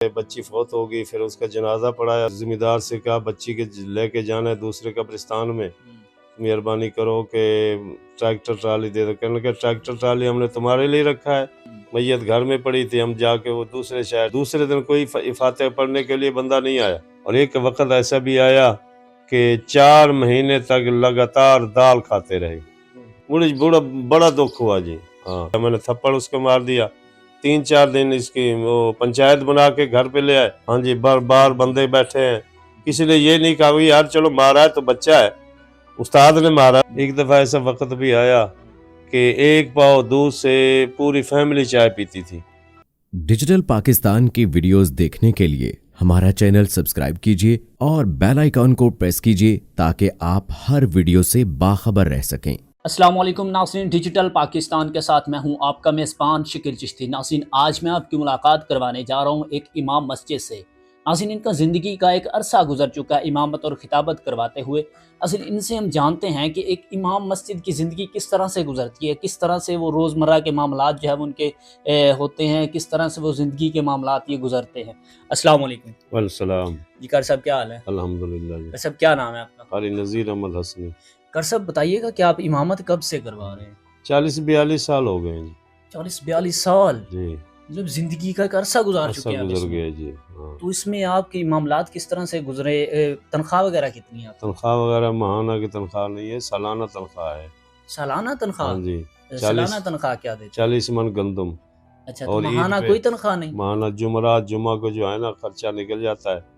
بچی فوت ہو گئی، پھر اس کا جنازہ پڑھایا، ذمہ دار سے کہا بچی کے لے کے جانا ہے دوسرے قبرستان میں، مہربانی کرو کہ ٹریکٹر ٹرالی دے دو۔ کہنے لگا ٹریکٹر ٹرالی ہم نے تمہارے لیے رکھا ہے، میت گھر میں پڑی تھی، ہم جا کے وہ دوسرے شہر، دوسرے دن کوئی فاتحہ پڑھنے کے لیے بندہ نہیں آیا، اور ایک وقت ایسا بھی آیا کہ 4 مہینے تک لگاتار دال کھاتے رہے۔ مجھے بڑا دکھ ہوا جی، ہاں میں نے تھپڑ اس کو مار دیا، 3-4 دن اس کی وہ پنچایت بنا کے گھر پہ لے آئے، ہاں جی بار بندے بیٹھے ہیں، کسی نے یہ نہیں کہا یار چلو مارا ہے تو بچہ ہے، استاد نے مارا۔ ایک دفعہ ایسا وقت بھی آیا کہ ایک پاؤ دودھ سے پوری فیملی چائے پیتی تھی۔ ڈیجیٹل پاکستان کی ویڈیوز دیکھنے کے لیے ہمارا چینل سبسکرائب کیجیے اور بیل آئیکن کو پریس کیجیے تاکہ آپ ہر ویڈیو سے باخبر رہ سکیں۔ السلام علیکم ناظرین، ڈیجیٹل پاکستان کے ساتھ میں ہوں آپ کا میزبان شکیل چشتی۔ ناظرین آج میں آپ کی ملاقات کروانے جا رہا ہوں ایک امام مسجد سے۔ ناظرین ان کا زندگی کا ایک عرصہ گزر چکا ہے امامت اور خطابت کرواتے ہوئے۔ ناظرین ان سے ہم جانتے ہیں کہ ایک امام مسجد کی زندگی کس طرح سے گزرتی ہے، کس طرح سے وہ روزمرہ کے معاملات جو ہے ان کے ہوتے ہیں، کس طرح سے وہ زندگی کے معاملات یہ گزرتے ہیں۔ السلام علیکم۔ وعلیکم السلام۔ جی قاری صاحب کیا حال ہے؟ الحمدللہ جی۔ قاری صاحب کیا نام ہے آپ کا؟ قاری نذیر احمد حسنی۔ قاری صاحب بتائیے گا کہ آپ امامت کب سے کروا رہے ہیں؟ 40-42 سال ہو گئے ہیں جی۔ 40-42 سال جی مطلب زندگی کا ایک عرصہ گزار چکے ہیں آپ اس گزر میں۔ گیا جی۔ ہاں تو اس میں آپ کے معاملات کس طرح سے گزرے؟ تنخواہ وغیرہ کتنی ہے آپ کی؟ تنخواہ وغیرہ ماہانہ کی تنخواہ نہیں ہے، سالانہ تنخواہ ہے۔ سالانہ تنخواہ؟ ہاں جی، سالانہ تنخواہ کیا دیتے؟ 40 من گندم۔ اچھا تو اور ماہانہ عید پہ کوئی تنخواہ نہیں؟ ماہانہ جمعرات جمعہ کو جو ہے نا خرچہ نکل جاتا ہے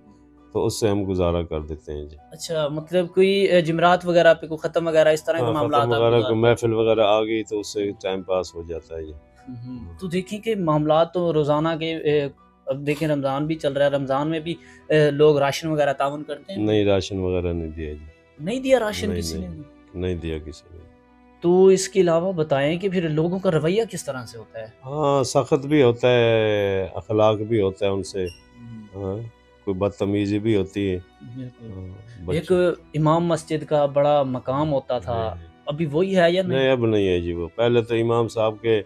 تو اس سے ہم گزارا کر دیتے ہیں جی۔ اچھا مطلب کوئی جمعرات وغیرہ پہ کوئی ختم وغیرہ اس طرح کے معاملات ختم آپ وغیرہ کو گزارتے ہیں؟ محفل وغیرہ آ گئی تو اس سے ٹائم پاس ہو جاتا ہے جی۔ تو دیکھیں کہ معاملات تو روزانہ کے اب دیکھیں رمضان بھی چل رہا ہے، رمضان میں بھی لوگ راشن وغیرہ تعاون کرتے ہیں؟ نہیں راشن وغیرہ نہیں دیا جی۔ نہیں دیا راشن کسی نے بھی؟ نہیں دیا کسی نے۔ تو اس کے علاوہ بتائیں کہ پھر لوگوں کا رویہ کس طرح سے ہوتا ہے؟ ہاں سخت بھی ہوتا ہے، اخلاق بھی ہوتا ہے ان سے، ہاں کوئی بدتمیزی بھی ہوتی ہے۔ بالکل ایک امام مسجد کا بڑا مقام ہوتا تھا، ابھی وہی ہے یا نہیں؟ نہیں اب نہیں ہے جی وہ۔ پہلے تو امام صاحب کے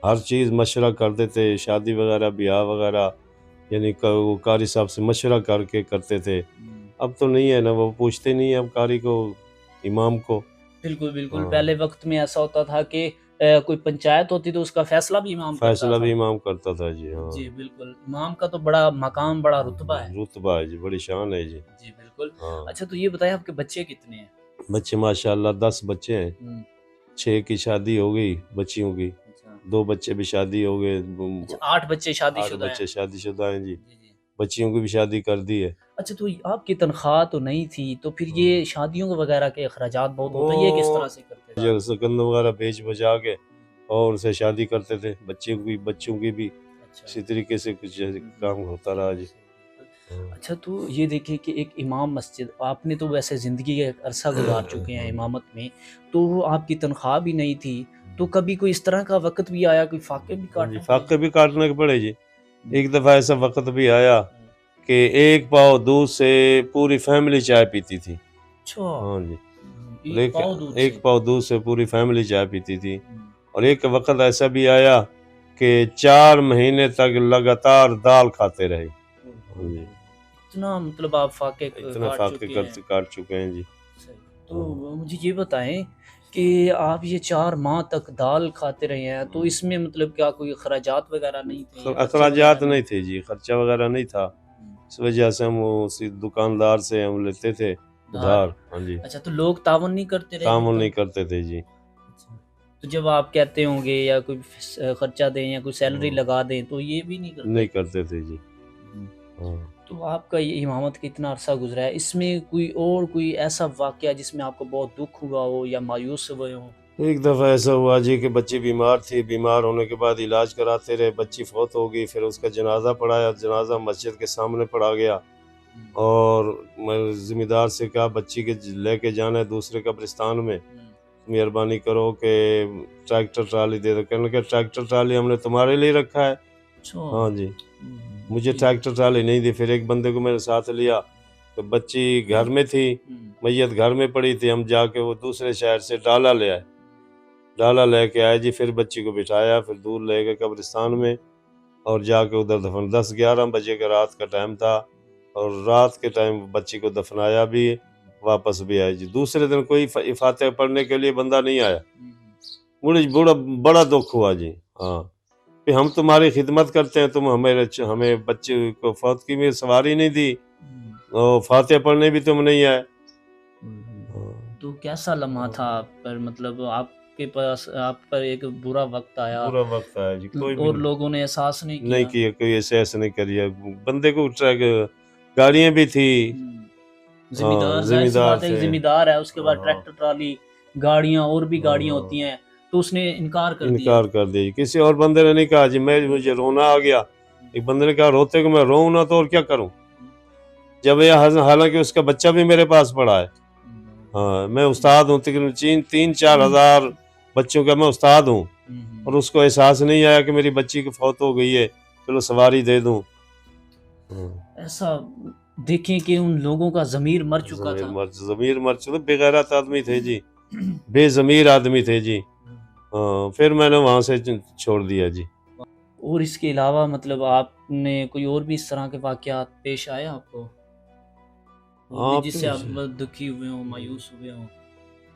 ہر چیز مشورہ کرتے تھے، شادی وغیرہ بیاہ وغیرہ یعنی وہ قاری صاحب سے مشورہ کر کے کرتے تھے۔ اب تو نہیں ہے نا، وہ پوچھتے نہیں ہیں اب قاری کو، امام کو۔ بالکل بالکل پہلے وقت میں ایسا ہوتا تھا کہ کوئی پنچایت ہوتی تو اس کا فیصلہ بھی امام کرتا تھا۔ فیصلہ بھی امام کرتا تھا جی۔ ہاں جی بالکل، امام کا تو بڑا مقام، بڑا رتبہ ہے۔ رتبہ ہے جی، بڑی شان ہے جی۔ جی بالکل۔ اچھا تو یہ بتائیں آپ کے بچے کتنے ہیں؟ بچے ماشاءاللہ 10 بچے ہیں، 6 کی شادی ہو گئی بچیوں کی، 2 بچے بھی شادی ہو گئے، 8 بچے شادی شدہ ہیں؟ 8 بچے شادی شدہ ہیں جی، بچیوں کی بھی شادی کر دی ہے۔ اچھا تو آپ کی تنخواہ تو نہیں تھی تو پھر یہ شادیوں وغیرہ کے اخراجات بہت ہوتے ہیں، یہ کس طرح سے کرتے تھے؟ سکند وغیرہ بیچ بجا کے اور اسے شادی کرتے تھے، بچوں کی بھی اسی طریقے سے کچھ کام ہوتا رہا جی۔ اچھا تو یہ دیکھیں کہ ایک امام مسجد، آپ نے تو ویسے زندگی کا ایک عرصہ گزار چکے ہیں امامت میں، تو آپ کی تنخواہ بھی نہیں تھی، تو کبھی کوئی اس طرح کا وقت بھی آیا، کوئی فاقے بھی کاٹنے پڑے؟ فاقے بھی کاٹنے کے پڑے جی۔ ایک دفعہ ایسا وقت بھی آیا کہ ایک پاؤ دودھ سے پوری فیملی چائے پیتی تھی۔ اچھا ہاں جی، ایک پاؤ دودھ سے پوری فیملی چائے پیتی تھی، اور ایک وقت ایسا بھی آیا کہ 4 مہینے تک لگاتار دال کھاتے رہے۔ اتنا مطلب آپ فاقے کاٹ چکے ہیں جی۔ تو مجھے یہ بتائیں کہ آپ یہ 4 ماہ تک دال کھاتے رہے ہیں، تو اس میں مطلب کیا کوئی اخراجات وغیرہ نہیں تھے؟ اخراجات نہیں تھے جی، خرچہ وغیرہ نہیں تھا، اس وجہ سے ہم اسی دکاندار سے ہم لیتے تھے ادھار۔ ہاں جی۔ اچھا تو لوگ تعاون نہیں کرتے رہے؟ تعاون نہیں کرتے تھے جی۔ تو جب آپ کہتے ہوں گے یا کوئی خرچہ دیں یا کوئی سیلری لگا دیں تو یہ بھی نہیں کرتے تھے جی۔ تو آپ کا یہ امامت کا اتنا عرصہ گزرا ہے، اس میں کوئی ایسا واقعہ جس میں آپ کو بہت دکھ ہوا ہو یا مایوس ہوئے ہوں؟ ایک دفعہ ایسا ہوا جی کہ بچی بیمار تھی، بیمار ہونے کے بعد علاج کراتے رہے، بچی فوت ہو گئی، پھر اس کا جنازہ پڑھایا، جنازہ مسجد کے سامنے پڑھا گیا، اور میں ذمہ دار سے کہا بچی کے لے کے جانا ہے دوسرے قبرستان میں، مہربانی کرو کہ ٹریکٹر ٹرالی دے دو۔ کہنے لگا ٹریکٹر ٹرالی ہم نے تمہارے لیے رکھا ہے۔ ہاں جی، مجھے ٹریکٹر ٹرالی نہیں دی، پھر ایک بندے کو میرے ساتھ لیا، تو بچی گھر میں تھی، میت گھر میں پڑی تھی، ہم جا کے وہ دوسرے شہر سے ڈالا لے آئے، ڈالا لے کے آئے جی، پھر بچی کو بٹھایا، پھر دور لے گئے قبرستان میں، اور جا کے ادھر دفن 10-11 بجے کا رات کا ٹائم تھا، اور رات کے ٹائم بچی کو دفنایا بھی، واپس بھی آئے جی۔ دوسرے دن کوئی فاتحہ پڑھنے کے لیے بندہ نہیں آیا، مجھے بڑا دکھ ہوا جی۔ ہاں کہ ہم تمہاری خدمت کرتے ہیں، تم ہمیں بچے کو فوت کی سواری نہیں دی، اور فاتحہ پڑھنے بھی تم نہیں آئے۔ تو کیسا لمحہ تھا آپ پر، مطلب آپ کے پاس آپ پر ایک برا وقت آیا برا وقت آیا جی، کوئی بھی اور لوگوں نے احساس نہیں کیا، کوئی ایسے نہیں کیا بندے کو۔ گاڑیاں بھی تھی، ذمہ ذمہ دار تھے، ذمہ دار ہے، اس کے بعد ہاں۔ ٹریکٹر ٹرالی گاڑیاں اور بھی گاڑیاں ہاں۔ ہوتی ہیں، تو اس نے انکار کر انکار کر دیا جی۔ کسی اور بندے نے نہیں کہا جی، مجھے رونا آ گیا۔ ایک بندے نے کہا روتے کہ میں روؤں نہ تو اور کیا کروں، جب یہ حالانکہ اس کا بچہ بھی میرے پاس پڑا ہے۔ ہاں میں استاد ہوں، تقریباً 3-4 ہزار بچوں کا میں استاد ہوں، اور اس کو احساس نہیں آیا کہ میری بچی کی فوت ہو گئی ہے، چلو سواری دے دوں۔ ایسا دیکھیں کہ ان لوگوں کا ضمیر مر چکا تھا، ضمیر مر چکا، بے غیرت آدمی تھے جی، بے ضمیر آدمی تھے جی۔ پھر میں نے وہاں سے چھوڑ دیا جی۔ اور اس کے علاوہ مطلب آپ نے کوئی اور بھی اس طرح کے واقعات پیش آئے آپ کو، جس سے آپ دکھی ہوئے ہوں، مایوس ہوئے ہوں؟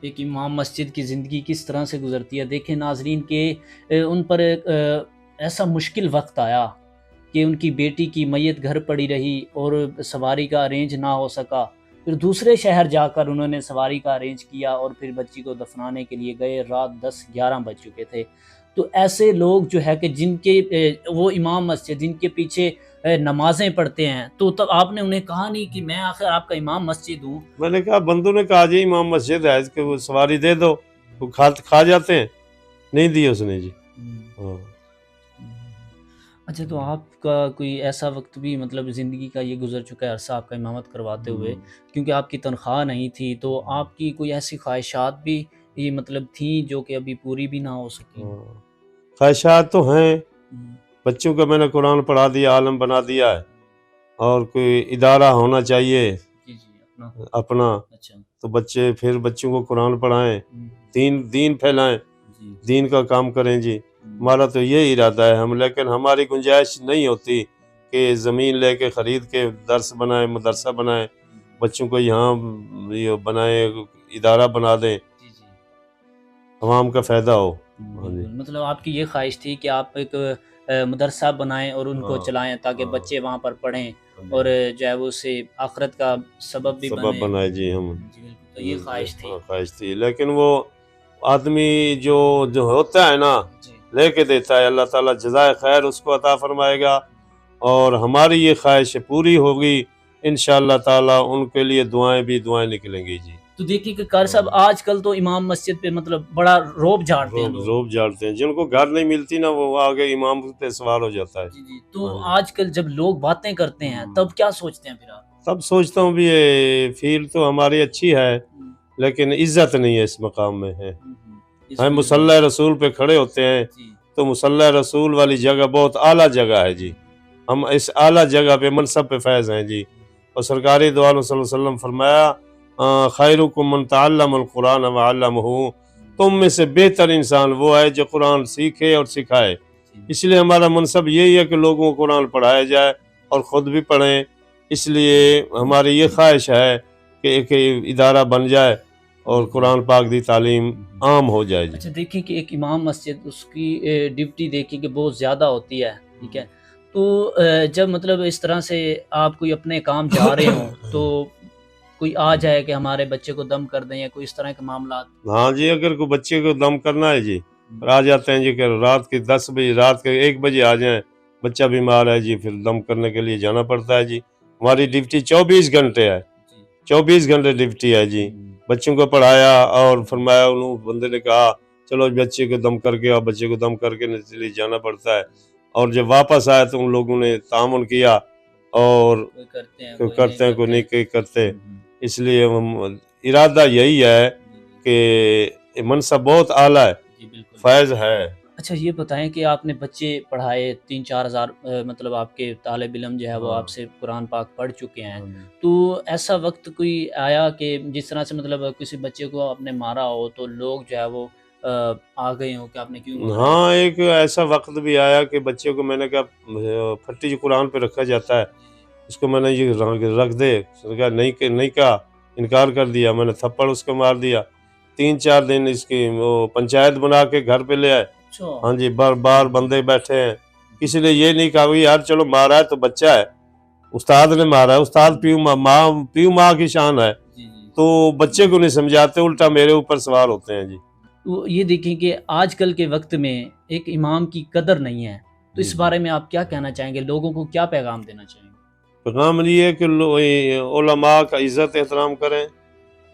ایک امام مسجد کی زندگی کس طرح سے گزرتی ہے، دیکھیں ناظرین کہ ان پر ایک ایسا مشکل وقت آیا کہ ان کی بیٹی کی میت گھر پڑی رہی اور سواری کا ارینج نہ ہو سکا، پھر دوسرے شہر جا کر انہوں نے سواری کا ارینج کیا اور پھر بچی کو دفنانے کے لیے گئے، رات 10-11 بج چکے تھے۔ تو ایسے لوگ جو ہے کہ جن کے وہ امام مسجد جن کے پیچھے نمازیں پڑھتے ہیں، تو تب آپ نے انہیں کہا نہیں کہ میں آخر آپ کا امام مسجد ہوں؟ میں نے کہا، بندوں نے کہا جی امام مسجد ہے کہ وہ سواری دے دو، وہ کھا جاتے ہیں، نہیں دی اس نے جی۔ اچھا، تو آپ کا کوئی ایسا وقت بھی مطلب زندگی کا یہ گزر چکا ہے عرصہ آپ کا امامت کرواتے ہوئے، کیونکہ آپ کی تنخواہ نہیں تھی، تو آپ کی کوئی ایسی خواہشات بھی یہ مطلب تھیں جو کہ ابھی پوری بھی نہ ہو سکی؟ خواہشات تو ہیں، بچوں کا میں نے قرآن پڑھا دیا، عالم بنا دیا ہے، اور کوئی ادارہ ہونا چاہیے اپنا، تو پھر بچوں کو قرآن پڑھائیں، دین پھیلائیں، دین کا کام کریں جی۔ ہمارا تو یہ ارادہ ہے، لیکن ہماری گنجائش نہیں ہوتی کہ زمین لے کے خرید کے درس بنائیں، مدرسہ بنائیں، بچوں کو یہاں بنائیں، ادارہ بنا دیں، عوام کا فائدہ ہو۔ مطلب آپ کی یہ خواہش تھی کہ آپ ایک مدرسہ بنائیں اور ان کو چلائیں تاکہ بچے وہاں پر پڑھیں اور جو ہے وہ اسے آخرت کا سبب بھی بنائے جی۔ ہم تو یہ خواہش تھی، لیکن وہ آدمی جو ہوتا ہے نا، لے کے دیتا ہے، اللہ تعالیٰ جزائے خیر اس کو عطا فرمائے گا، اور ہماری یہ خواہش پوری ہوگی انشاءاللہ تعالیٰ۔ ان کے لیے دعائیں نکلیں گی جی۔ تو دیکھیں کہ قاری صاحب آج کل تو امام مسجد پہ مطلب بڑا روب جھاڑتے ہیں، جن کو گھر نہیں ملتی نا، وہ آگے امام پہ سوار ہو جاتا ہے۔ تو آج کل جب لوگ باتیں کرتے ہیں تب کیا سوچتے ہیں پھر آپ؟ تب سوچتا ہوں بھی یہ فیل تو ہماری اچھی ہے، لیکن عزت نہیں ہے اس مقام میں ہے۔ ہم مصلی رسول پہ کھڑے ہوتے ہیں تو مصلی رسول والی جگہ بہت اعلیٰ جگہ ہے جی، ہم اس اعلیٰ جگہ پہ منصب پہ فیض ہیں جی۔ اور سرکار دو عالم صلی اللہ علیہ وسلم فرمایا، خیرکم من تعلم القرآن وعلمہ، تم میں سے بہتر انسان وہ ہے جو قرآن سیکھے اور سکھائے۔ اس لیے ہمارا منصب یہی ہے کہ لوگوں کو قرآن پڑھایا جائے اور خود بھی پڑھیں، اس لیے ہماری یہ خواہش ہے کہ ایک ادارہ بن جائے اور قرآن پاک دی تعلیم عام ہو جائے جی۔ اچھا، دیکھیں کہ ایک امام مسجد اس کی ڈیوٹی دیکھیں کہ بہت زیادہ ہوتی ہے، ٹھیک ہے، تو جب مطلب اس طرح سے آپ کوئی اپنے کام جا رہے ہوں تو کوئی آ جائے کہ ہمارے بچے کو دم کر دیں یا کوئی اس طرح کے معاملات؟ ہاں جی، اگر کوئی بچے کو دم کرنا ہے جی، آ جاتے ہیں جی، کہ رات کے 10 بجے، رات کے 1 بجے آ جائیں، بچہ بیمار ہے جی، پھر دم کرنے کے لیے جانا پڑتا ہے جی۔ ہماری ڈیوٹی 24 گھنٹے ہے، 24 گھنٹے ڈیوٹی ہے جی۔ بچوں کو پڑھایا اور فرمایا، انہوں بندے نے کہا چلو بچے کو دم کر کے، اور بچے کو دم کر کے لیے جانا پڑتا ہے، اور جب واپس آیا تو ان لوگوں نے تعاون کیا، اور کرتے ہیں کوئی نہیں کرتے۔ اس لیے ہم ارادہ یہی ہے کہ منصب بہت اعلیٰ ہے، فیض ہے۔ اچھا، یہ بتائیں کہ آپ نے بچے پڑھائے، 3-4 ہزار مطلب آپ کے طالب علم جو ہے وہ آپ سے قرآن پاک پڑھ چکے ہیں، تو ایسا وقت کوئی آیا کہ جس طرح سے مطلب کسی بچے کو آپ نے مارا ہو تو لوگ جو ہے وہ آ گئے ہوں کہ آپ نے کیوں مارا؟ ہاں ایک ایسا وقت بھی آیا کہ بچے کو میں نے کہا پھٹی جو قرآن پہ رکھا جاتا ہے اس کو میں نے یہ رکھ دے، اس نے کہا نہیں کہا، انکار کر دیا، میں نے تھپڑ اس کو مار دیا، 3-4 دن اس کی وہ پنچایت بنا کے گھر پہ لے آئے۔ اچھا ہاں جی، بار بندے بیٹھے ہیں، کسی نے یہ نہیں کہا یار چلو مارا ہے تو بچہ ہے، استاد نے مارا ہے، استاد پیو ماں کی شان ہے، جی جی، تو بچے کو نہیں سمجھاتے، الٹا میرے اوپر سوار ہوتے ہیں جی۔ تو یہ دیکھیں کہ آج کل کے وقت میں ایک امام کی قدر نہیں ہے، تو اس بارے میں آپ کیا کہنا چاہیں گے؟ لوگوں کو کیا پیغام دینا چاہیں گے؟ پیغام یہ ہے کہ علماء کا عزت احترام کریں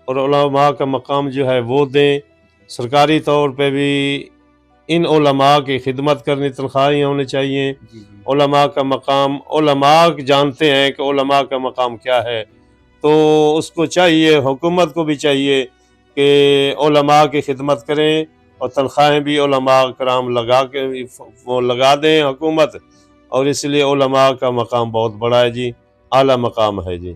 اور علماء کا مقام جو ہے وہ دیں، سرکاری طور پہ بھی ان علماء کی خدمت کرنی، تنخواہیں ہونی چاہیے۔ جی جی علماء کا مقام، علماء جانتے ہیں کہ علماء کا مقام کیا ہے، تو اس کو چاہیے، حکومت کو بھی چاہیے کہ علماء کی خدمت کریں اور تنخواہیں بھی علماء کرام وہ لگا دیں حکومت، اور اس لیے علماء کا مقام بہت بڑا ہے جی، اعلیٰ مقام ہے جی۔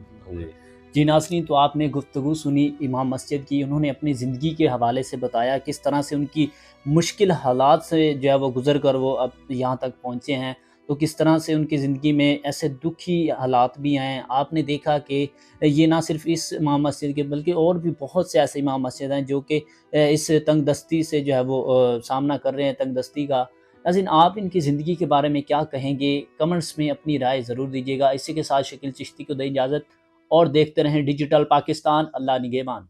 جی ناظرین، تو آپ نے گفتگو سنی امام مسجد کی، انہوں نے اپنی زندگی کے حوالے سے بتایا کس طرح سے ان کی مشکل حالات سے جو ہے وہ گزر کر وہ اب یہاں تک پہنچے ہیں، تو کس طرح سے ان کی زندگی میں ایسے دکھی حالات بھی ہیں۔ آپ نے دیکھا کہ یہ نہ صرف اس امام مسجد کے بلکہ اور بھی بہت سے ایسے امام مسجد ہیں جو کہ اس تنگ دستی سے جو ہے وہ سامنا کر رہے ہیں، تنگ دستی کا۔ ناظرین، آپ ان کی زندگی کے بارے میں کیا کہیں گے؟ کمنٹس میں اپنی رائے ضرور دیجیے گا۔ اسی کے ساتھ شکیل چشتی کو دیں اجازت، اور دیکھتے رہیں ڈیجیٹل پاکستان۔ اللہ نگہبان۔